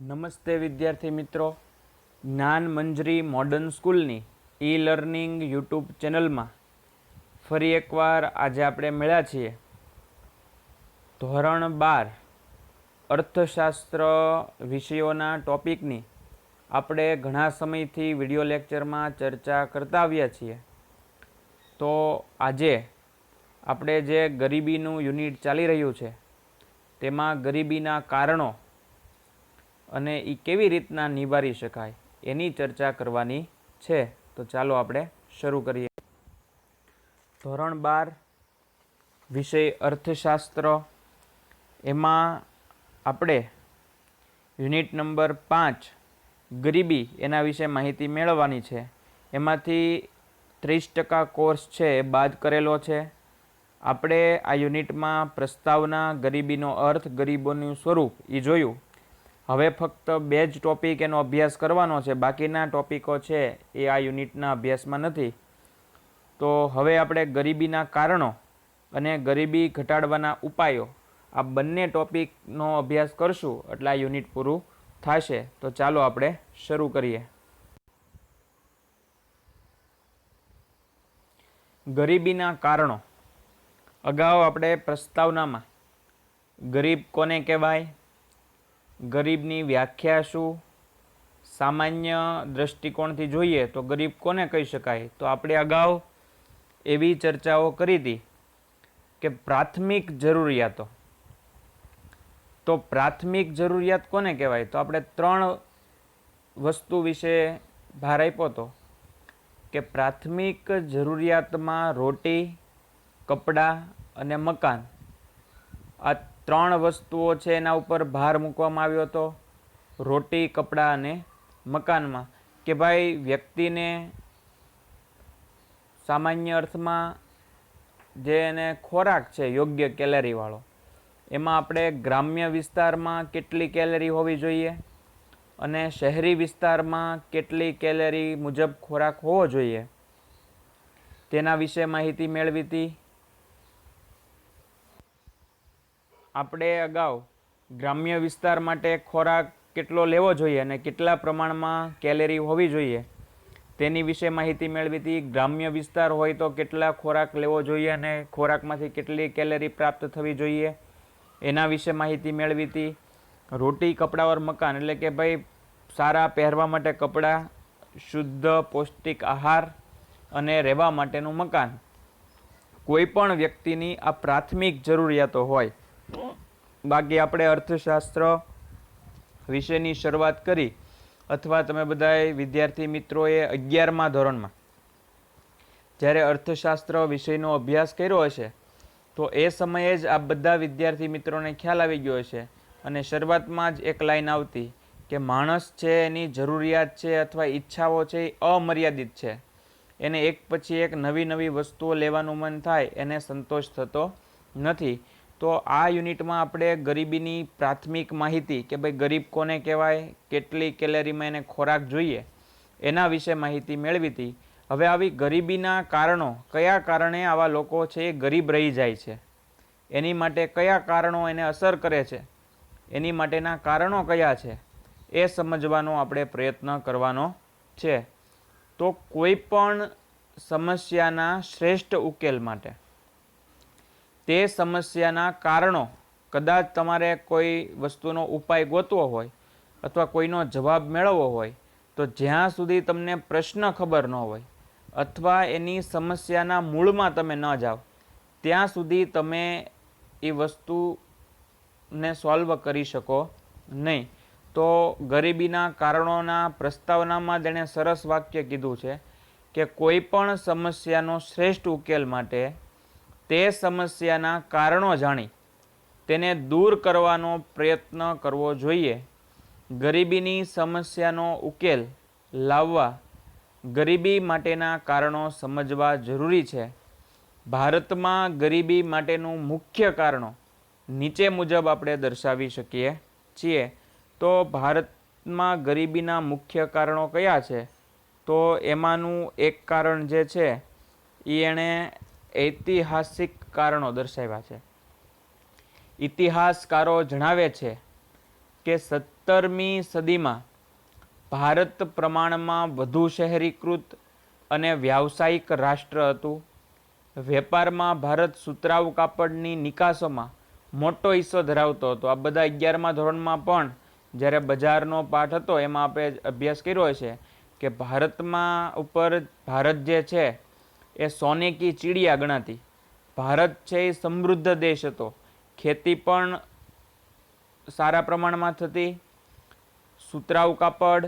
નમસ્તે વિદ્યાર્થી મિત્રો, જ્ઞાન મંજરી મોડર્ન સ્કૂલની ઈ લર્નિંગ યુટ્યુબ ચેનલમાં ફરી એકવાર આજે આપણે મળ્યા છીએ. ધોરણ 12 અર્થશાસ્ત્ર વિષયોના ટોપિકની આપણે ઘણા સમયથી વિડીયો લેક્ચરમાં ચર્ચા કરતા આવ્યા છીએ. તો આજે આપણે જે ગરીબીનું યુનિટ ચાલી રહ્યું છે તેમાં ગરીબીના કારણો અને એ કેવી રીતના નિવારી શકાય એની ચર્ચા કરવાની છે. તો ચાલો આપણે શરૂ કરીએ. ધોરણ 12 વિષય અર્થશાસ્ત્ર, એમાં આપણે યુનિટ નંબર 5 ગરીબી એના વિશે માહિતી મેળવવાની છે. એમાંથી 30% કોર્સ છે એ બાદ કરેલો છે. આપણે આ યુનિટમાં પ્રસ્તાવના, ગરીબીનો અર્થ, ગરીબોનું સ્વરૂપ એ જોયું. હવે ફક્ત 2 જ ટોપિક એનો અભ્યાસ કરવાનો છે, બાકીના ટોપિકો છે એ આ યુનિટના અભ્યાસમાં નથી. તો હવે આપણે ગરીબીના કારણો અને ગરીબી ઘટાડવાના ઉપાયો આ બંને ટોપિકનો અભ્યાસ કરશું એટલે આ યુનિટ પૂરું થશે. તો ચાલો આપણે શરૂ કરીએ. ગરીબીના કારણો. અગાઉ આપણે પ્રસ્તાવનામાં ગરીબ કોને કહેવાય, ગરીબની વ્યાખ્યા શું, સામાન્ય દ્રષ્ટિકોણથી જોઈએ તો ગરીબ કોને કહી શકાય, તો આપણે અગાઉ એવી ચર્ચાઓ કરી હતી કે પ્રાથમિક જરૂરિયાતો. તો પ્રાથમિક જરૂરિયાત કોને કહેવાય, તો આપણે 3 વસ્તુ વિશે ભાર આપ્યો હતો કે પ્રાથમિક જરૂરિયાતમાં રોટી, કપડાં અને મકાન, આ 3 વસ્તુઓ છે એના ઉપર ભાર મૂકવામાં આવ્યો હતો. રોટી, કપડાં અને મકાનમાં કે ભાઈ વ્યક્તિને સામાન્ય અર્થમાં જે એને ખોરાક છે યોગ્ય કેલરીવાળો, એમાં આપણે ગ્રામ્ય વિસ્તારમાં કેટલી કેલરી હોવી જોઈએ અને શહેરી વિસ્તારમાં કેટલી કેલરી મુજબ ખોરાક હોવો જોઈએ તેના વિશે માહિતી મેળવી હતી. આપણે અગાઉ ગ્રામ્ય વિસ્તાર માટે ખોરાક કેટલો લેવો જોઈએ અને કેટલા પ્રમાણમાં કેલેરી હોવી જોઈએ તેની વિશે માહિતી મેળવી હતી. ગ્રામ્ય વિસ્તાર હોય તો કેટલા ખોરાક લેવો જોઈએ અને ખોરાકમાંથી કેટલી કેલેરી પ્રાપ્ત થવી જોઈએ એના વિશે માહિતી મેળવી હતી. રોટી, કપડાં ઓર મકાન એટલે કે ભાઈ સારા પહેરવા માટે કપડાં, શુદ્ધ પૌષ્ટિક આહાર અને રહેવા માટેનું મકાન, કોઈ પણ વ્યક્તિની આ પ્રાથમિક જરૂરિયાતો હોય. બાકી આપણે અર્થશાસ્ત્ર વિશેની શરૂઆત કરી, અથવા તમે બધાએ વિદ્યાર્થી મિત્રોએ 11મા ધોરણમાં જ્યારે અર્થશાસ્ત્ર વિષયનો અભ્યાસ કર્યો હશે તો એ સમયે જ આ બધા વિદ્યાર્થી મિત્રોને ખ્યાલ આવી ગયો હશે. અને શરૂઆતમાં જ એક લાઈન આવતી કે માણસ છે એની જરૂરિયાત છે અથવા ઈચ્છાઓ છે એ અમર્યાદિત છે. એને એક પછી એક નવી નવી વસ્તુઓ લેવાનું મન થાય, એને સંતોષ થતો નથી. તો આ યુનિટમાં આપણે ગરીબીની પ્રાથમિક માહિતી કે ભાઈ ગરીબ કોને કહેવાય, કેટલી કેલેરીમાં એને ખોરાક જોઈએ એના વિશે માહિતી મેળવી હતી. હવે આવી ગરીબીના કારણો, કયા કારણે આવા લોકો છે એ ગરીબ રહી જાય છે, એની માટે કયા કારણો એને અસર કરે છે, એની માટેના કારણો કયા છે એ સમજવાનો આપણે પ્રયત્ન કરવાનો છે. તો કોઈ પણ સમસ્યાના શ્રેષ્ઠ ઉકેલ માટે તે સમસ્યાના કારણો, કદાચ તમારે કોઈ વસ્તુનો ઉપાય ગોતવો હોય અથવા કોઈનો જવાબ મેળવવો હોય તો જ્યાં સુધી તમને પ્રશ્ન ખબર ન હોય અથવા એની સમસ્યાના મૂળમાં તમે ન જાઓ ત્યાં સુધી તમે એ વસ્તુને સોલ્વ કરી શકો નહીં. તો ગરીબીના કારણોના પ્રસ્તાવનામાં તેણે સરસ વાક્ય કીધું છે કે કોઈ પણ સમસ્યાનો શ્રેષ્ઠ ઉકેલ માટે તે સમસ્યાના કારણો જાણી તેને દૂર કરવાનો પ્રયત્ન કરવો જોઈએ. ગરીબીની સમસ્યાનો ઉકેલ લાવવા ગરીબી માટેના કારણો સમજવા જરૂરી છે. ભારતમાં ગરીબી માટેનું મુખ્ય કારણો નીચે મુજબ આપણે દર્શાવી શકીએ છીએ. તો ભારતમાં ગરીબીના મુખ્ય કારણો કયા છે, તો એમાંનું એક કારણ જે છે એ એણે ऐतिहासिक कारणों दर्शाव्या छे. इतिहासकारो जणावे छे કે 17મી સદીમાં ભારત પ્રમાણમાં વધુ શહેરીકૃત અને વ્યાવસાયિક રાષ્ટ્ર હતું. વેપારમાં ભારત સુતરાઉ કાપડની નિકાસોમાં મોટો હિસ્સો ધરાવતો હતો. આ બધા 11મા ધોરણમાં પણ જ્યારે બજારનો પાઠ હતો એમાં આપણે અભ્યાસ કર્યો છે કે ભારત જે છે એ સોને કી ચીડિયા ગણાતી. ભારત છે એ સમૃદ્ધ દેશ હતો. ખેતી પણ સારા પ્રમાણમાં થતી. સુતરાઉ કાપડ,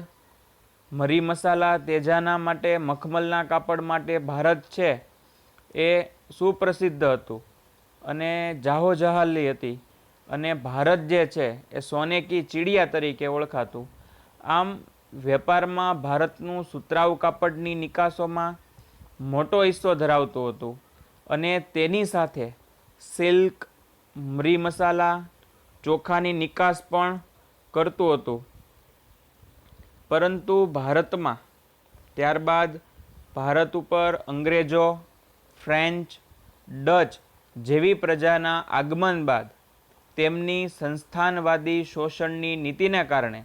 મરી મસાલા, તેજાના માટે, મખમલના કાપડ માટે ભારત છે એ સુપ્રસિદ્ધ હતું અને જાહો જહાલી હતી. અને ભારત જે છે એ સોને કી ચીડિયા તરીકે ઓળખાતું. આમ વેપારમાં ભારતનું સુતરાઉ કાપડની નિકાસોમાં મોટો હિસ્સો ધરાવતું હતું અને તેની સાથે સિલ્ક, મરી મસાલા, ચોખાની નિકાસ પણ કરતું હતું. પરંતુ ભારતમાં ત્યારબાદ ભારત ઉપર અંગ્રેજો, ફ્રેન્ચ, ડચ જેવી પ્રજાના આગમન બાદ તેમની સંસ્થાનવાદી શોષણની નીતિને કારણે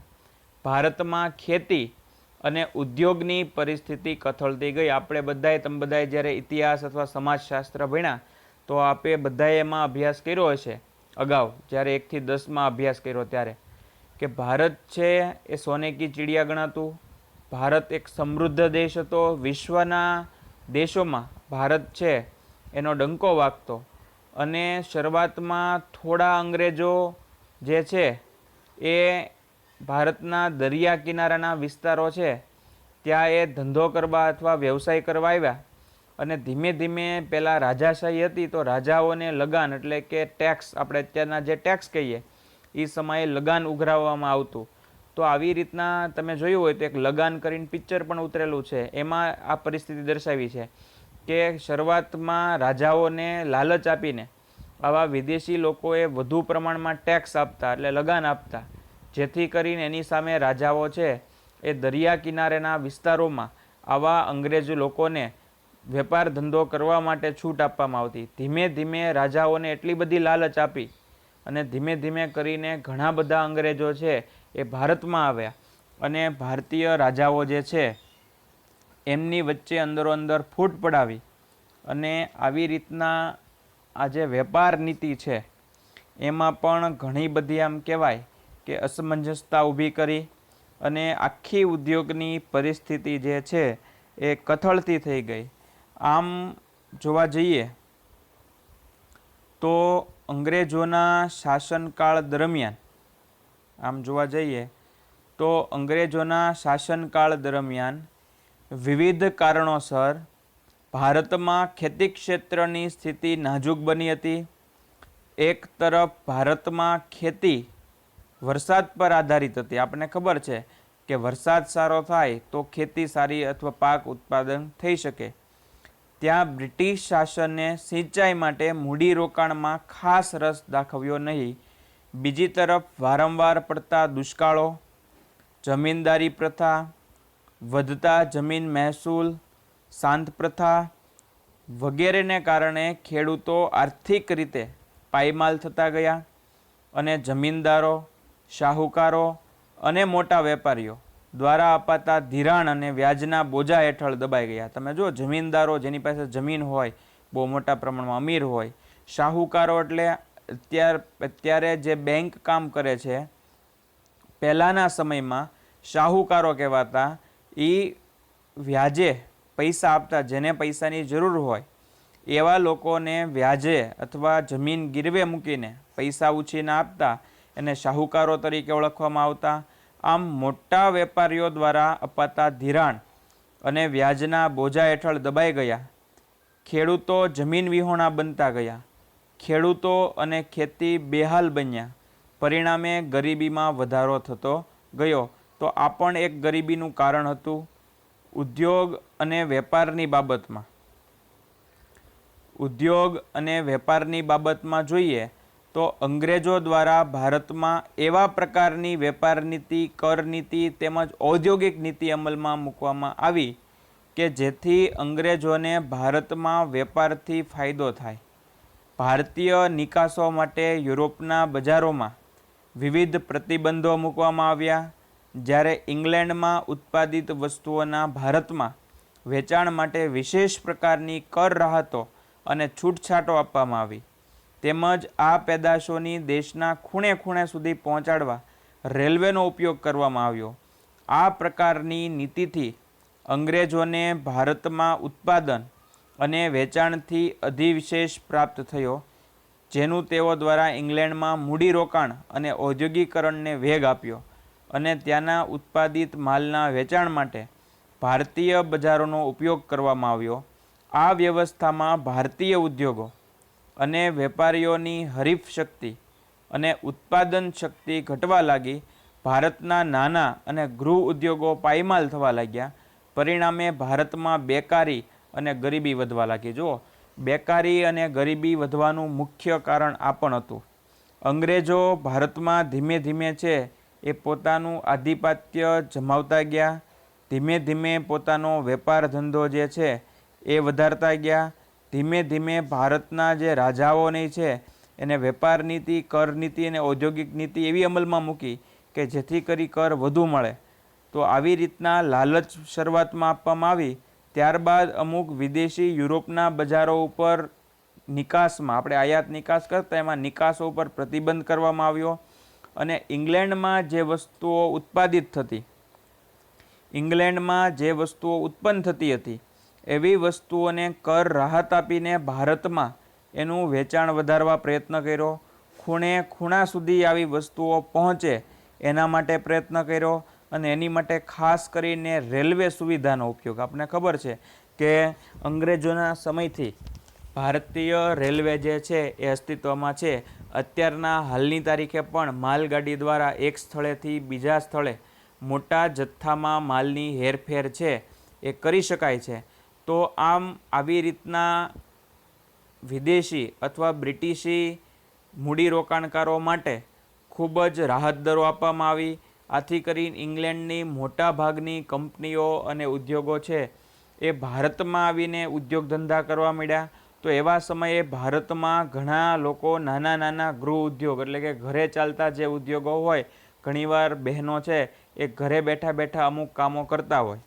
ભારતમાં ખેતી અને ઉદ્યોગની પરિસ્થિતિ કથળતી ગઈ. તમે બધાએ જ્યારે ઇતિહાસ અથવા સમાજશાસ્ત્ર ભણ્યા તો આપણે બધાએ એમાં અભ્યાસ કર્યો હશે અગાઉ, જ્યારે 1 થી 10માં અભ્યાસ કર્યો ત્યારે, કે ભારત છે એ સોને કી ચીડિયા ગણાતું. ભારત એક સમૃદ્ધ દેશ હતો. વિશ્વના દેશોમાં ભારત છે એનો ડંકો વાગતો. અને શરૂઆતમાં થોડા અંગ્રેજો જે છે એ ભારતના દરિયા કિનારાના વિસ્તારો છે ત્યાં એ ધંધો કરવા અથવા વ્યવસાય કરવા આવ્યા. અને ધીમે ધીમે પહેલાં રાજાશાહી હતી તો રાજાઓને લગાન એટલે કે ટેક્સ, આપણે અત્યારના જે ટેક્સ કહીએ એ સમયે લગાન ઉઘરાવવામાં આવતું. તો આવી રીતના તમે જોયું હોય તો એક લગાન કરીને પિક્ચર પણ ઉતરેલું છે, એમાં આ પરિસ્થિતિ દર્શાવી છે કે શરૂઆતમાં રાજાઓને લાલચ આપીને આવા વિદેશી લોકોએ વધુ પ્રમાણમાં ટેક્સ આપતા એટલે લગાન આપતા, જેથી કરીને એની સામે રાજાઓ છે એ દરિયા કિનારેના વિસ્તારોમાં આવા અંગ્રેજ લોકોને વેપાર ધંધો કરવા માટે છૂટ આપવામાં આવતી. ધીમે ધીમે રાજાઓને એટલી બધી લાલચ આપી અને ધીમે ધીમે કરીને ઘણા બધા અંગ્રેજો છે એ ભારતમાં આવ્યા અને ભારતીય રાજાઓ જે છે એમની વચ્ચે અંદરોઅંદર ફૂટ પડાવી અને આવી રીતના આ જે વેપાર નીતિ છે એમાં પણ ઘણી બધી આમ કહેવાય કે અસમંજસતા ઊભી કરી અને આખી ઉદ્યોગની પરિસ્થિતિ જે છે એ કથળતી થઈ ગઈ. આમ જોવા જઈએ તો અંગ્રેજોના શાસનકાળ દરમિયાન વિવિધ કારણોસર ભારતમાં ખેતી ક્ષેત્રની સ્થિતિ નાજુક બની હતી. એક તરફ ભારતમાં ખેતી વરસાદ પર આધારિત હતી. આપણને ખબર છે કે વરસાદ સારો થાય તો ખેતી સારી અથવા પાક ઉત્પાદન થઈ શકે. ત્યાં બ્રિટિશ શાસને સિંચાઈ માટે મૂડીરોકાણમાં ખાસ રસ દાખવ્યો નહીં. બીજી તરફ વારંવાર પડતા દુષ્કાળો, જમીનદારી પ્રથા, વધતા જમીન મહેસૂલ, શાંત પ્રથા વગેરેને કારણે ખેડૂતો આર્થિક રીતે પાયમાલ થતા ગયા અને જમીનદારો, શાહુકારો અને મોટા વેપારીઓ દ્વારા અપાતા ધિરાણ અને વ્યાજના બોજા હેઠળ દબાઈ ગયા. તમે જુઓ, જમીનદારો જેની પાસે જમીન હોય, બહુ મોટા પ્રમાણમાં અમીર હોય, શાહુકારો એટલે અત્યારે જે બેંક કામ કરે છે, પહેલાંના સમયમાં શાહુકારો કહેવાતા. એ વ્યાજે પૈસા આપતા, જેને પૈસાની જરૂર હોય એવા લોકોને વ્યાજે અથવા જમીન ગીરવે મૂકીને પૈસા ઉછીને આપતા, એને શાહુકારો તરીકે ઓળખવામાં આવતા. આમ મોટા વેપારીઓ દ્વારા અપાતા ધિરાણ અને વ્યાજના બોજા હેઠળ દબાઈ ગયા. ખેડૂતો જમીન વિહોણા બનતા ગયા. ખેડૂતો અને ખેતી બેહાલ બન્યા. પરિણામે ગરીબીમાં વધારો થતો ગયો. તો આ પણ એક ગરીબીનું કારણ હતું. ઉદ્યોગ અને વેપારની બાબતમાં જોઈએ તો અંગ્રેજો દ્વારા ભારતમાં એવા પ્રકારની વેપાર નીતિ, કર નીતિ તેમજ ઔદ્યોગિક નીતિ અમલમાં મૂકવામાં આવી કે જેથી અંગ્રેજોને ભારતમાં વેપારથી ફાયદો થાય. ભારતીય નિકાસો માટે યુરોપના બજારોમાં વિવિધ પ્રતિબંધો મૂકવામાં આવ્યા. જ્યારે ઇંગ્લેન્ડમાં ઉત્પાદિત વસ્તુઓના ભારતમાં વેચાણ માટે વિશેષ પ્રકારની કર રાહતો અને છૂટછાટો આપવામાં આવી. તેમજ આ પેદાશોની દેશના ખૂણે ખૂણે સુધી પહોંચાડવા રેલવેનો ઉપયોગ કરવામાં આવ્યો. આ પ્રકારની નીતિથી અંગ્રેજોને ભારતમાં ઉત્પાદન અને વેચાણથી અધિવિશેષ પ્રાપ્ત થયો, જેનું તેઓ દ્વારા ઇંગ્લેન્ડમાં મૂડીરોકાણ અને ઔદ્યોગિકરણને વેગ આપ્યો અને ત્યાંના ઉત્પાદિત માલના વેચાણ માટે ભારતીય બજારોનો ઉપયોગ કરવામાં આવ્યો. આ વ્યવસ્થામાં ભારતીય ઉદ્યોગો અને વેપારીઓની હરીફ શક્તિ અને ઉત્પાદન શક્તિ ઘટવા લાગી. ભારતના નાના અને ગૃહ ઉદ્યોગો પાયમાલ થવા લાગ્યા. પરિણામે ભારતમાં બેકારી અને ગરીબી વધવા લાગી. જુઓ, બેકારી અને ગરીબી વધવાનું મુખ્ય કારણ આ પણ હતું. અંગ્રેજો ભારતમાં ધીમે ધીમે છે એ પોતાનું આધિપત્ય જમાવતા ગયા. ધીમે ધીમે પોતાનો વેપાર ધંધો જે છે એ વધારતા ગયા. ધીમે ધીમે ભારતના જે રાજાઓની છે એને વેપાર નીતિ, કર નીતિ અને ઔદ્યોગિક નીતિ એવી અમલમાં મૂકી કે જેથી કરી કર વધુ મળે. તો આવી રીતના લાલચ શરૂઆતમાં આપવામાં આવી. ત્યારબાદ અમુક વિદેશી યુરોપના બજારો ઉપર નિકાસમાં, આપણે આયાત નિકાસ કરતા એમાં નિકાસો ઉપર પ્રતિબંધ કરવામાં આવ્યો અને ઇંગ્લેન્ડમાં જે વસ્તુઓ ઉત્પાદિત થતી, ઇંગ્લેન્ડમાં જે વસ્તુઓ ઉત્પન્ન થતી હતી એવી વસ્તુઓને કર રાહત આપીને ભારતમાં એનું વેચાણ વધારવા પ્રયત્ન કર્યો. ખૂણે ખૂણા સુધી આવી વસ્તુઓ પહોંચે એના માટે પ્રયત્ન કર્યો અને એની માટે ખાસ કરીને રેલવે સુવિધાનો ઉપયોગ. આપણે ખબર છે કે અંગ્રેજોના સમયથી ભારતીય રેલવે જે છે એ અસ્તિત્વમાં છે. અત્યારના હાલની તારીખે પણ માલગાડી દ્વારા એક સ્થળેથી બીજા સ્થળે મોટા જથ્થામાં માલની હેરફેર છે એ કરી શકાય છે. તો આમ આવી રીતના વિદેશી અથવા બ્રિટિશી મૂડીરોકાણકારો માટે ખૂબ જ રાહત દરો આપવામાં આવી. આથી કરીને ઇંગ્લેન્ડની મોટા ભાગની કંપનીઓ અને ઉદ્યોગો છે એ ભારતમાં આવીને ઉદ્યોગ ધંધા કરવા માંડ્યા. તો એવા સમયે ભારતમાં ઘણા લોકો નાના નાના ગૃહ ઉદ્યોગ એટલે કે ઘરે ચાલતા જે ઉદ્યોગો હોય, ઘણીવાર બહેનો છે એ ઘરે બેઠા બેઠા અમુક કામો કરતા હોય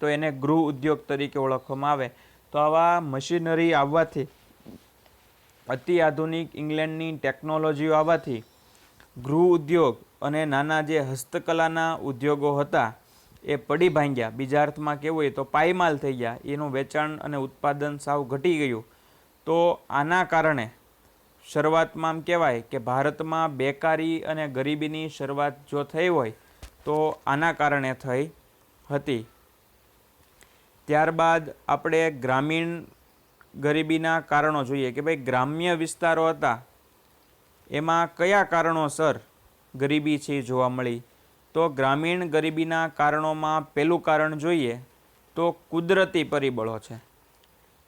તો એને ગૃહ ઉદ્યોગ તરીકે ઓળખવામાં આવે. તો આવા મશીનરી આવવાથી, અતિ આધુનિક ઇંગ્લેન્ડની ટેકનોલોજીઓ આવવાથી ગૃહ ઉદ્યોગ અને નાના જે હસ્તકલાના ઉદ્યોગો હતા એ પડી ભાંગ્યા. બીજા અર્થમાં કહેવું હોય તો પાયમાલ થઈ ગયા. એનું વેચાણ અને ઉત્પાદન સાવ ઘટી ગયું. તો આના કારણે શરૂઆતમાં આમ કહેવાય કે ભારતમાં બેકારી અને ગરીબીની શરૂઆત જો થઈ હોય તો આના કારણે થઈ હતી. ત્યારબાદ આપણે ગ્રામીણ ગરીબીના કારણો જોઈએ કે ભાઈ ગ્રામ્ય વિસ્તારો હતા એમાં કયા કારણોસર ગરીબી છે જોવા મળી. તો ગ્રામીણ ગરીબીના કારણોમાં પહેલું કારણ જોઈએ તો કુદરતી પરિબળો છે.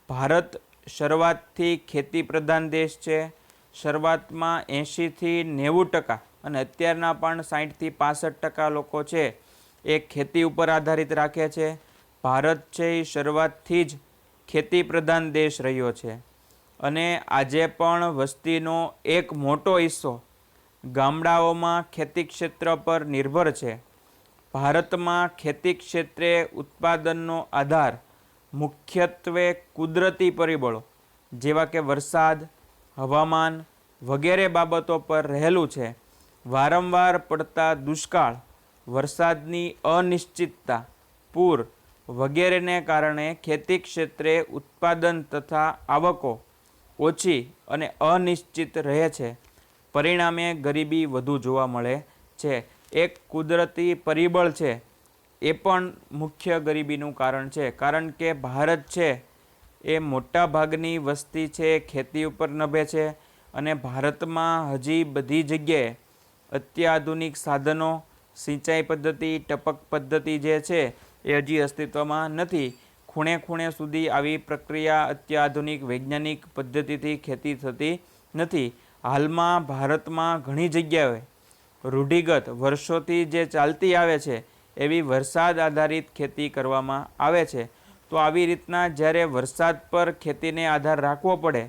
ભારત શરૂઆતથી ખેતી પ્રધાન દેશ છે. શરૂઆતમાં 80થી 90% અને અત્યારના પણ 60થી 65% લોકો છે એ ખેતી ઉપર આધારિત રાખે છે. ભારત છે એ શરૂઆતથી જ ખેતી પ્રધાન દેશ રહ્યો છે અને આજે પણ વસ્તીનો એક મોટો હિસ્સો ગામડાઓમાં ખેતી ક્ષેત્ર પર નિર્ભર છે. ભારતમાં ખેતી ક્ષેત્રે ઉત્પાદનનો આધાર મુખ્યત્વે કુદરતી પરિબળો જેવા કે વરસાદ, હવામાન વગેરે બાબતો પર રહેલું છે. વારંવાર પડતા દુષ્કાળ, વરસાદની અનિશ્ચિતતા, પૂર વગેરેને કારણે ખેતી ક્ષેત્રે ઉત્પાદન તથા આવકો ઓછી અને અનિશ્ચિત રહે છે. પરિણામે ગરીબી વધુ જોવા મળે છે. એક કુદરતી પરિબળ છે એ પણ મુખ્ય ગરીબીનું કારણ છે. કારણ કે ભારત છે એ મોટા ભાગની વસ્તી છે ખેતી ઉપર નભે છે અને ભારતમાં હજી બધી જગ્યાએ અત્યાધુનિક સાધનો, સિંચાઈ પદ્ધતિ, ટપક પદ્ધતિ જે છે એ હજી અસ્તિત્વમાં નથી. ખૂણે ખૂણે સુધી આવી પ્રક્રિયા અત્યાધુનિક વૈજ્ઞાનિક પદ્ધતિથી ખેતી થતી નથી. હાલમાં ભારતમાં ઘણી જગ્યાએ રૂઢિગત વર્ષોથી જે ચાલતી આવે છે એવી વરસાદ આધારિત ખેતી કરવામાં આવે છે. તો આવી રીતના જ્યારે વરસાદ પર ખેતીને આધાર રાખવો પડે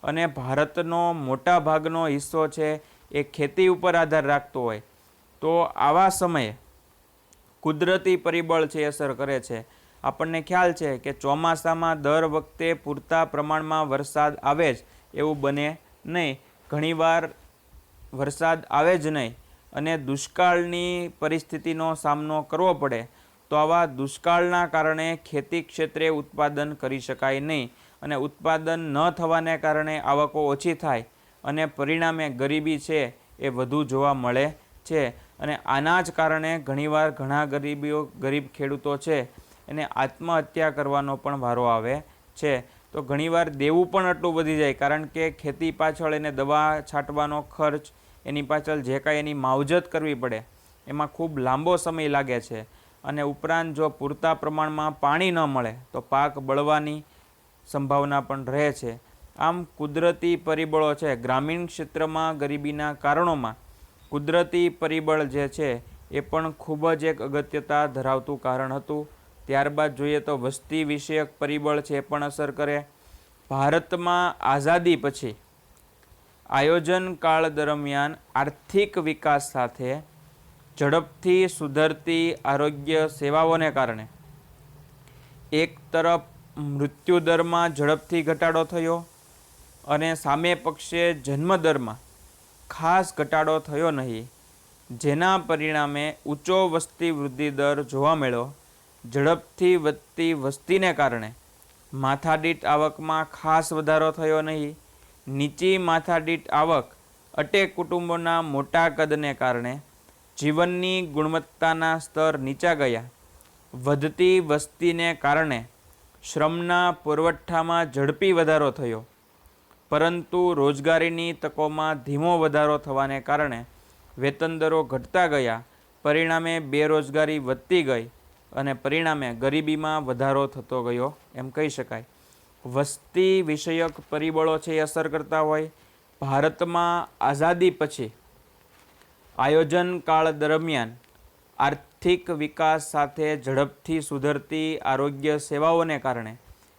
અને ભારતનો મોટા ભાગનો હિસ્સો છે એ ખેતી ઉપર આધાર રાખતો હોય તો આવા સમયે કુદરતી પરિબળ છે એ અસર કરે છે. આપણને ખ્યાલ છે કે ચોમાસામાં દર વખતે પૂરતા પ્રમાણમાં વરસાદ આવે જ એવું બને નહીં. ઘણીવાર વરસાદ આવે જ નહીં અને દુષ્કાળની પરિસ્થિતિનો સામનો કરવો પડે તો આવા દુષ્કાળના કારણે ખેતી ક્ષેત્રે ઉત્પાદન કરી શકાય નહીં અને ઉત્પાદન ન થવાને કારણે આવકો ઓછી થાય અને પરિણામે ગરીબી છે એ વધુ જોવા મળે છે. અને આના જ કારણે ઘણીવાર ઘણા ગરીબ ખેડૂતો છે એને આત્મહત્યા કરવાનો પણ વારો આવે છે. તો ઘણીવાર દેવું પણ આટલું વધી જાય કારણ કે ખેતી પાછળ એને દવા છાંટવાનો ખર્ચ, એની પાછળ જે કાંઈ એની માવજત કરવી પડે એમાં ખૂબ લાંબો સમય લાગે છે. અને ઉપરાંત જો પૂરતા પ્રમાણમાં પાણી ન મળે તો પાક બળવાની સંભાવના પણ રહે છે. આમ કુદરતી પરિબળો છે, ગ્રામીણ ક્ષેત્રમાં ગરીબીના કારણોમાં કુદરતી પરિબળ જે છે એ પણ ખૂબ જ એક અગત્યતા ધરાવતું કારણ હતું. ત્યારબાદ જોઈએ તો વસ્તી વિષયક પરિબળ છે એ પણ અસર કરે. ભારતમાં આઝાદી પછી આયોજન કાળ દરમિયાન આર્થિક વિકાસ સાથે ઝડપથી સુધરતી આરોગ્ય સેવાઓને કારણે એક તરફ મૃત્યુદરમાં ઝડપથી ઘટાડો થયો અને સામે પક્ષે જન્મદરમાં ખાસ ઘટાડો થયો નહીં, જેના પરિણામે ઊંચો વસ્તી વૃદ્ધિ દર જોવા મળ્યો. ઝડપથી વધતી વસ્તીને કારણે માથાદીઠ આવકમાં ખાસ વધારો થયો નહીં. નીચી માથાદીઠ આવક અટેક કુટુંબોના મોટા કદને કારણે જીવનની ગુણવત્તાના સ્તર નીચા ગયા. વધતી વસ્તીને કારણે શ્રમના પુરવઠામાં ઝડપી વધારો થયો, પરંતુ રોજગારીની તકોમાં ધીમો વધારો થવાને કારણે વેતન દરો ઘટતા ગયા. પરિણામે બેરોજગારી વધતી ગઈ અને પરિણામે ગરીબીમાં વધારો થતો ગયો એમ કહી શકાય. વસ્તી વિષયક પરિબળો છે એ અસર કરતા હોય. ભારતમાં આઝાદી પછી આયોજન કાળ દરમિયાન આર્થિક વિકાસ સાથે ઝડપથી સુધરતી આરોગ્ય સેવાઓને કારણે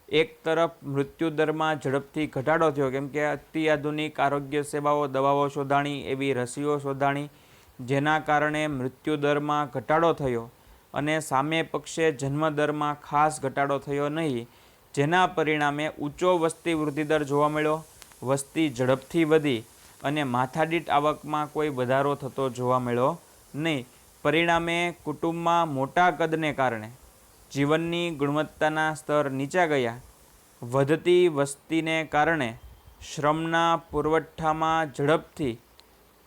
એક તરફ મૃત્યુદરમાં ઝડપથી ઘટાડો થયો, કેમ કે અત્યાધુનિક આરોગ્ય સેવાઓ, દવાઓ શોધાણી, એવી રસીઓ શોધાણી, જેના કારણે મૃત્યુદરમાં ઘટાડો થયો અને સામે પક્ષે જન્મદરમાં ખાસ ઘટાડો થયો નહીં, જેના પરિણામે ઊંચો વસ્તી વૃદ્ધિદર જોવા મળ્યો. વસ્તી ઝડપથી વધી અને માથાદીઠ આવકમાં કોઈ વધારો થતો જોવા મળ્યો નહીં. પરિણામે કુટુંબમાં મોટા કદને કારણે જીવનની ગુણવત્તાના સ્તર નીચા ગયા. વધતી વસ્તીને કારણે શ્રમના પુરવઠામાં ઝડપથી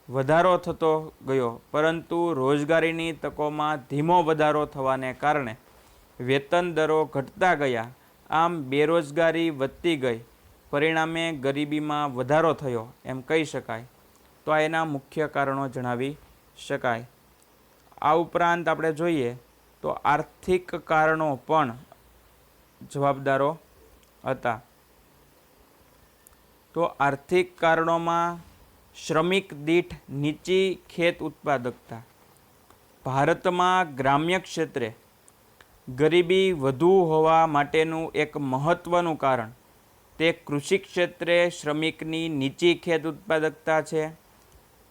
વધારો થતો ગયો, પરંતુ રોજગારીની તકોમાં ધીમો વધારો થવાને કારણે વેતન દરો ઘટતા ગયા. આમ બેરોજગારી વધતી ગઈ, પરિણામે ગરીબીમાં વધારો થયો એમ કહી શકાય. તો આ એના મુખ્ય કારણો જણાવી શકાય. આ ઉપરાંત આપણે જોઈએ તો આર્થિક કારણો પણ જવાબદારો હતા. તો આર્થિક કારણોમાં શ્રમિક દીઠ નીચી ખેત ઉત્પાદકતા. ભારતમાં ગ્રામ્ય ક્ષેત્રે ગરીબી વધુ હોવા માટેનું એક મહત્ત્વનું કારણ તે કૃષિ ક્ષેત્રે શ્રમિકની નીચી ખેત ઉત્પાદકતા છે.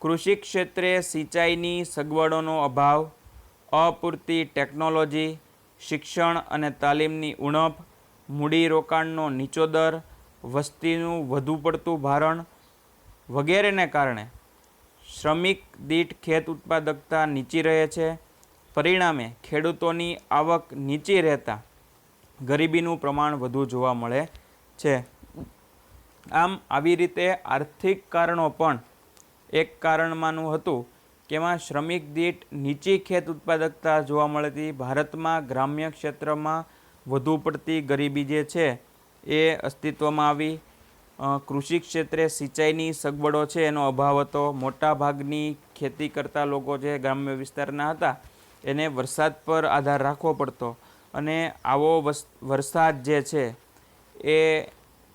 કૃષિ ક્ષેત્રે સિંચાઈની સગવડોનો અભાવ, અપૂરતી ટેકનોલોજી, શિક્ષણ અને તાલીમની ઉણપ, મૂડીરોકાણનો નીચો દર, વસ્તીનું વધુ પડતું ભારણ વગેરેને કારણે શ્રમિક દીઠ ખેત ઉત્પાદકતા નીચી રહે છે. પરિણામે ખેડૂતોની આવક નીચી રહેતા ગરીબીનું પ્રમાણ વધુ જોવા મળે છે. આમ આવી રીતે આર્થિક કારણો પણ એક કારણમાંનું હતું કે એમાં શ્રમિક દીઠ નીચી ખેત ઉત્પાદકતા જોવા મળતી. ભારતમાં ગ્રામ્ય ક્ષેત્રમાં વધુ પડતી ગરીબી જે છે એ અસ્તિત્વમાં આવી. કૃષિ ક્ષેત્રે સિંચાઈની સગવડો છે એનો અભાવ હતો. મોટા ભાગની ખેતી કરતા લોકો જે ગ્રામ્ય વિસ્તારના હતા એને વરસાદ પર આધાર રાખવો પડતો અને આવો વરસાદ જે છે એ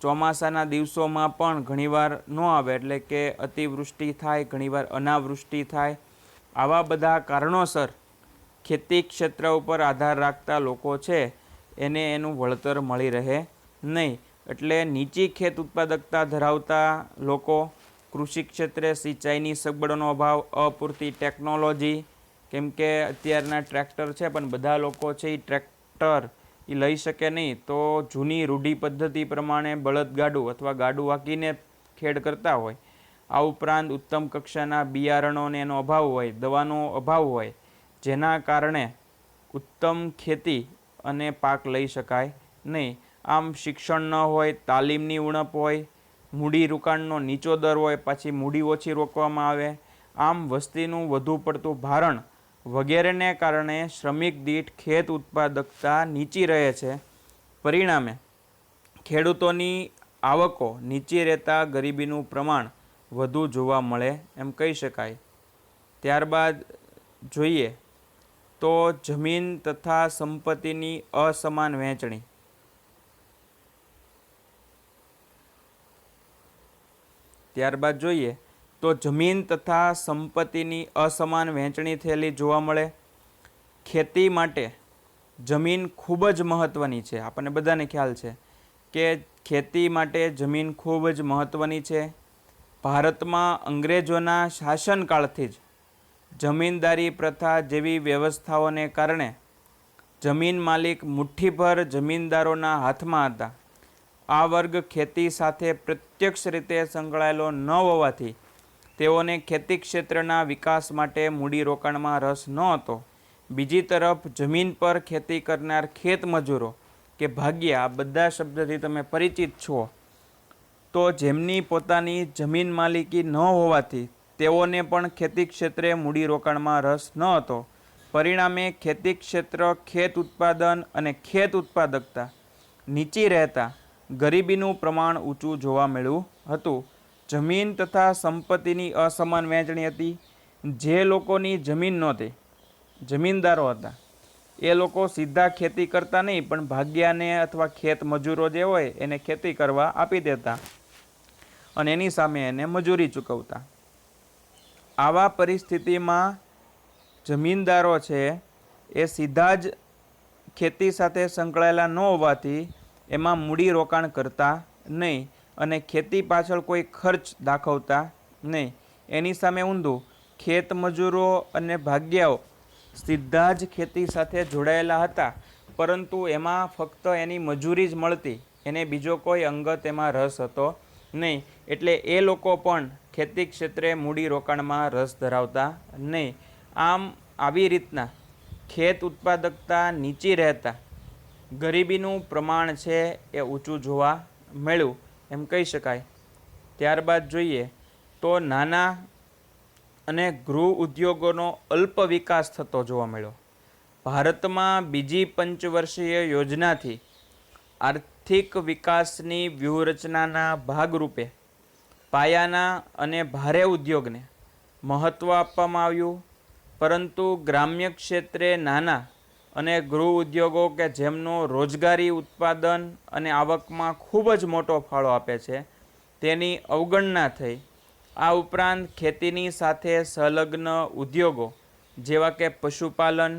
ચોમાસાના દિવસોમાં પણ ઘણીવાર ન આવે, એટલે કે અતિવૃષ્ટિ થાય, ઘણીવાર અનાવૃષ્ટિ થાય. આવા બધા કારણોસર ખેતી ક્ષેત્ર ઉપર આધાર રાખતા લોકો છે એને એનું વળતર મળી રહે નહીં. એટલે નીચી ખેત ઉત્પાદકતા ધરાવતા લોકો કૃષિ ક્ષેત્રે સિંચાઈની સગવડોનો અભાવ, અપૂરતી ટેકનોલોજી, કેમ કે અત્યારના ટ્રેક્ટર છે પણ બધા લોકો છે એ ટ્રેક્ટર એ લઈ શકે નહીં, તો જૂની રૂઢિ પદ્ધતિ પ્રમાણે બળદગાડું અથવા ગાડું હાંકીને ખેડ કરતા હોય. આ ઉપરાંત ઉત્તમ કક્ષાના બિયારણોને એનો અભાવ હોય, દવાનો અભાવ હોય, જેના કારણે ઉત્તમ ખેતી અને પાક લઈ શકાય નહીં. આમ શિક્ષણ ન હોય, તાલીમની ઉણપ હોય, મૂડી રોકાણનો નીચો દર હોય, પાછી મૂડી ઓછી રોકવામાં આવે, આમ વસ્તીનું વધુ પડતું ભારણ વગેરેને કારણે શ્રમિક દીઠ ખેત ઉત્પાદકતા નીચી રહે છે. પરિણામે ખેડૂતોની આવકો નીચી રહેતા ગરીબીનું પ્રમાણ વધુ જોવા મળે એમ કહી શકાય. ત્યારબાદ જોઈએ તો જમીન તથા સંપત્તિની અસમાન વહેંચણી. ત્યારબાદ જોઈએ તો જમીન તથા સંપત્તિની અસમાન વહેંચણી થયેલી જોવા મળે. ખેતી માટે જમીન ખૂબ જ મહત્ત્વની છે. આપણને બધાને ખ્યાલ છે કે ખેતી માટે જમીન ખૂબ જ મહત્ત્વની છે. ભારતમાં અંગ્રેજોના શાસનકાળથી જ જમીનદારી પ્રથા જેવી વ્યવસ્થાઓને કારણે જમીન માલિક મુઠ્ઠીભર જમીનદારોના હાથમાં હતા. આ વર્ગ ખેતી સાથે પ્રત્યક્ષ રીતે સંકળાયેલો ન હોવાથી તેઓને ખેતી ક્ષેત્રના વિકાસ માટે મૂડીરોકાણમાં રસ ન હતો. બીજી તરફ જમીન પર ખેતી કરનાર ખેત મજૂરો કે ભાગ્યા, આ બધા શબ્દથી તમે પરિચિત છો, તો જેમની પોતાની જમીન માલિકી ન હોવાથી તેઓને પણ ખેતી ક્ષેત્રે મૂડીરોકાણમાં રસ ન હતો. પરિણામે ખેતી ક્ષેત્ર, ખેત ઉત્પાદન અને ખેત ઉત્પાદકતા નીચી રહેતા ગરીબીનું પ્રમાણ ઊંચું જોવા મળ્યું હતું. જમીન તથા સંપત્તિની અસમાન વહેંચણી હતી. જે લોકોની જમીન નહોતી, જમીનદારો હતા, એ લોકો સીધા ખેતી કરતા નહીં, પણ ભાગ્યાને અથવા ખેત મજૂરો જે હોય એને ખેતી કરવા આપી દેતા અને એની સામે એને મજૂરી ચૂકવતા. આવા પરિસ્થિતિમાં જમીનદારો છે એ સીધા જ ખેતી સાથે સંકળાયેલા ન હોવાથી એમાં મૂડી રોકાણ કરતા નહીં અને ખેતી પાછળ કોઈ ખર્ચ દાખવતા નહીં. એની સામે ઊંધું ખેત મજૂરો અને ભાગ્યાઓ સીધા જ ખેતી સાથે જોડાયેલા હતા, પરંતુ એમાં ફક્ત એની મજૂરી જ મળતી, એને બીજો કોઈ અંગત એમાં રસ હતો નહીં. એટલે એ લોકો પણ ખેતી ક્ષેત્રે મૂડી રોકાણમાં રસ ધરાવતા નહીં. આમ આવી રીતના ખેત ઉત્પાદકતા નીચી રહેતા ગરીબીનું પ્રમાણ છે એ ઊંચું જોવા મળ્યું એમ કહી શકાય. ત્યારબાદ જોઈએ તો નાના અને ગૃહ ઉદ્યોગોનો અલ્પ વિકાસ થતો જોવા મળ્યો. ભારતમાં બીજી પંચવર્ષીય યોજનાથી આર્થિક વિકાસની વ્યૂહરચનાના ભાગરૂપે પાયાના અને ભારે ઉદ્યોગને મહત્ત્વ આપવામાં આવ્યું, પરંતુ ગ્રામ્ય ક્ષેત્રે નાના અને ગૃહ ઉદ્યોગો કે જેમનો રોજગારી, ઉત્પાદન અને આવકમાં ખૂબ જ મોટો ફાળો આપે છે, તેની અવગણના થઈ. આ ઉપરાંત ખેતીની સાથે સંલગ્ન ઉદ્યોગો જેવા કે પશુપાલન,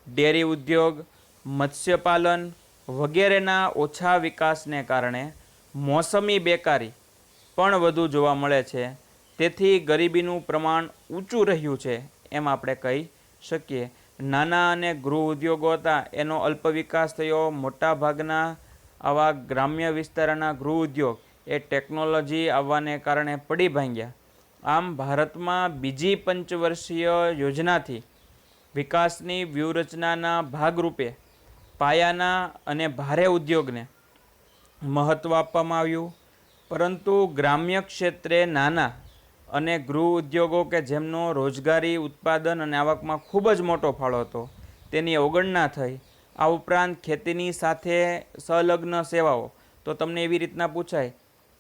ડેરી ઉદ્યોગ, મત્સ્યપાલન વગેરેના ઓછા વિકાસને કારણે મોસમી બેકારી પણ વધુ જોવા મળે છે. તેથી ગરીબીનું પ્રમાણ ઊંચું રહ્યું છે એમ આપણે કહી શકીએ. નાના અને ગૃહ ઉદ્યોગો હતા એનો અલ્પ વિકાસ થયો. મોટાભાગના આવા ગ્રામ્ય વિસ્તારના ગૃહ ઉદ્યોગ એ ટેકનોલોજી આવવાને કારણે પડી ભાંગ્યા. આમ ભારતમાં બીજી પંચવર્ષીય યોજનાથી વિકાસની વ્યૂહરચનાના ભાગરૂપે પાયાના અને ભારે ઉદ્યોગને મહત્ત્વ આપવામાં આવ્યું, પરંતુ ગ્રામ્ય ક્ષેત્રે નાના અને ગૃહ ઉદ્યોગો કે જેમનો રોજગારી, ઉત્પાદન અને આવકમાં ખૂબ જ મોટો ફાળો હતો, તેની અવગણના થઈ. આ ઉપરાંત ખેતીની સાથે સંલગ્ન સેવાઓ, તો તમને એવી રીતના પૂછાય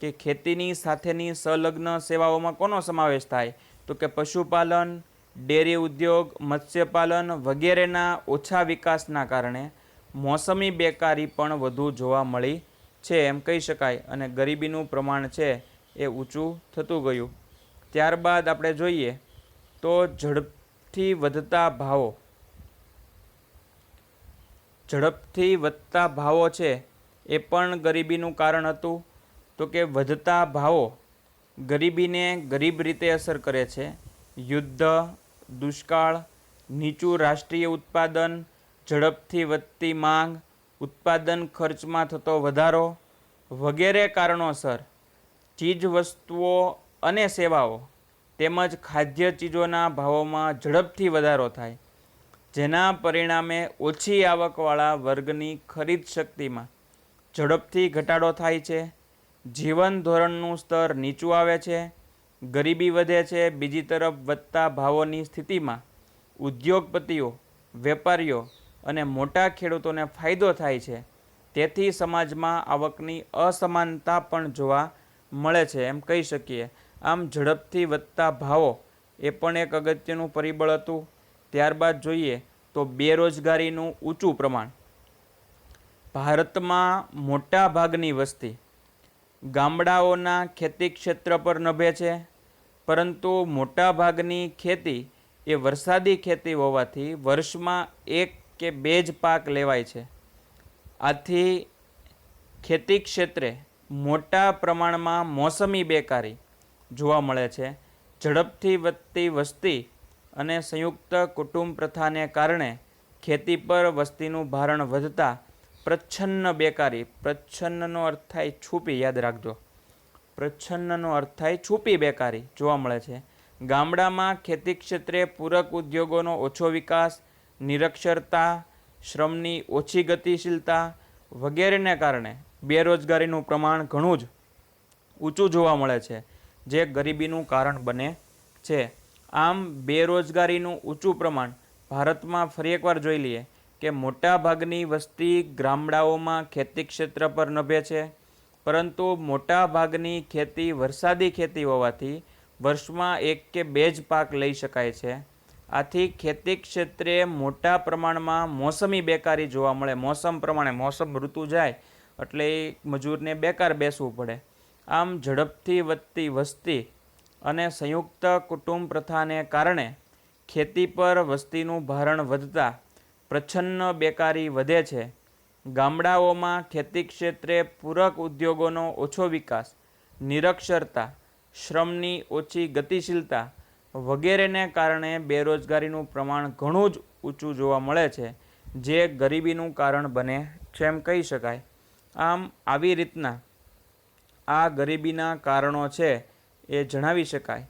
કે ખેતીની સાથેની સંલગ્ન સેવાઓમાં કોનો સમાવેશ થાય, તો કે પશુપાલન, ડેરી ઉદ્યોગ, મત્સ્યપાલન વગેરેના ઓછા વિકાસના કારણે મોસમી બેકારી પણ વધુ જોવા મળી છે એમ કહી શકાય અને ગરીબીનું પ્રમાણ છે એ ઊંચું થતું ગયું. ત્યારબાદ આપણે જોઈએ તો ઝડપથી વધતા ભાવો છે એ પણ ગરીબીનું કારણ હતું. તો કે વધતા ભાવો ગરીબીને ગરીબ રીતે અસર કરે છે. યુદ્ધ, દુષ્કાળ, નીચું રાષ્ટ્રીય ઉત્પાદન, ઝડપથી વધતી માંગ, ઉત્પાદન ખર્ચમાં થતો વધારો વગેરે કારણોસર ચીજવસ્તુઓ અને સેવાઓ તેમજ ખાદ્ય ચીજોના ભાવોમાં ઝડપથી વધારો થાય, જેના પરિણામે ઓછી આવકવાળા વર્ગની ખરીદ શક્તિમાં ઝડપથી ઘટાડો થાય છે. જીવન ધોરણનું સ્તર નીચું આવે છે, ગરીબી વધે છે. બીજી તરફ વધતા ભાવોની સ્થિતિમાં ઉદ્યોગપતિઓ, વેપારીઓ અને મોટા ખેડૂતોને ફાયદો થાય છે. તેથી સમાજમાં આવકની અસમાનતા પણ જોવા મળે છે એમ કહી શકીએ. આમ ઝડપથી વધતા ભાવો એ પણ એક અગત્યનું પરિબળ હતું. ત્યારબાદ જોઈએ તો બેરોજગારીનું ઊંચું પ્રમાણ. ભારતમાં મોટા ભાગની વસ્તી ગામડાઓના ખેતી ક્ષેત્ર પર નભે છે, પરંતુ મોટા ભાગની ખેતી એ વરસાદી ખેતી હોવાથી વર્ષમાં એક કે બે જ પાક લેવાય છે. આથી ખેતી ક્ષેત્રે મોટા પ્રમાણમાં મોસમી બેકારી જોવા મળે છે. ઝડપથી વધતી વસ્તી અને સંયુક્ત કુટુંબ પ્રથાને કારણે ખેતી પર વસ્તીનું ભારણ વધતા પ્રચ્છન્ન બેકારી, પ્રચ્છન્નનો અર્થ થાય છુપી, યાદ રાખજો, પ્રચ્છન્નનો અર્થ થાય છુપી બેકારી જોવા મળે છે. ગામડામાં ખેતી ક્ષેત્રે પૂરક ઉદ્યોગોનો ઓછો વિકાસ, નિરક્ષરતા, શ્રમની ઓછી ગતિશીલતા વગેરેને કારણે બેરોજગારીનું પ્રમાણ ઘણું જ ઊંચું જોવા મળે છે, જે ગરીબીનું કારણ બને છે. આમ બેરોજગારીનું ઊંચું પ્રમાણ ભારતમાં ફરી એકવાર જોઈ લઈએ કે મોટા ભાગની વસ્તી ગામડાઓમાં ખેતી ક્ષેત્ર પર નભે છે, પરંતુ મોટા ભાગની ખેતી વરસાદી ખેતી હોવાથી વર્ષમાં એક કે બે જ પાક લઈ શકાય છે. આથી ખેતી ક્ષેત્રે મોટા પ્રમાણમાં મોસમી બેકારી જોવા મળે. મોસમ પ્રમાણે, મોસમ ઋતુ જાય એટલે મજૂરને બેકાર બેસવું પડે. આમ ઝડપથી વધતી વસ્તી અને સંયુક્ત કુટુંબ પ્રથાને કારણે ખેતી પર વસ્તીનું ભારણ વધતા પ્રચ્છન્ન બેકારી વધે છે. ગામડાઓમાં ખેતી ક્ષેત્રે પૂરક ઉદ્યોગોનો ઓછો વિકાસ, નિરક્ષરતા, શ્રમની ઓછી ગતિશીલતા વગેરેને કારણે બેરોજગારીનું પ્રમાણ ઘણું જ ઊંચું જોવા મળે છે, જે ગરીબીનું કારણ બને છે એમ કહી શકાય. આમ આવી રીતના આ ગરીબીના કારણો છે એ જણાવી શકાય.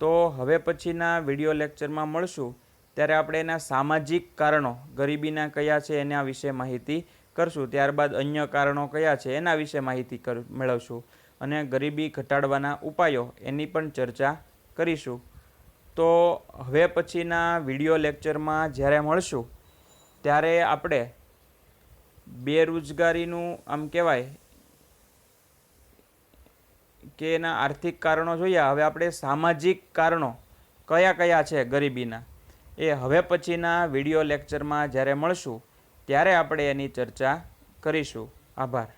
તો હવે પછીના વિડીયો લેક્ચરમાં મળશું ત્યારે આપણે એના સામાજિક કારણો ગરીબીના કયા છે એના વિશે માહિતી કરશું. ત્યારબાદ અન્ય કારણો કયા છે એના વિશે માહિતી મેળવશું અને ગરીબી ઘટાડવાના ઉપાયો એની પણ ચર્ચા કરીશું. તો હવે પછીના વિડીયો લેક્ચરમાં જ્યારે મળશું ત્યારે આપણે બેરોજગારીનું આમ કહેવાય કે એના આર્થિક કારણો જોઈએ. હવે આપણે સામાજિક કારણો કયા કયા છે ગરીબીના એ હવે પછીના વિડીયો લેક્ચરમાં જ્યારે મળશું ત્યારે આપણે એની ચર્ચા કરીશું. આભાર.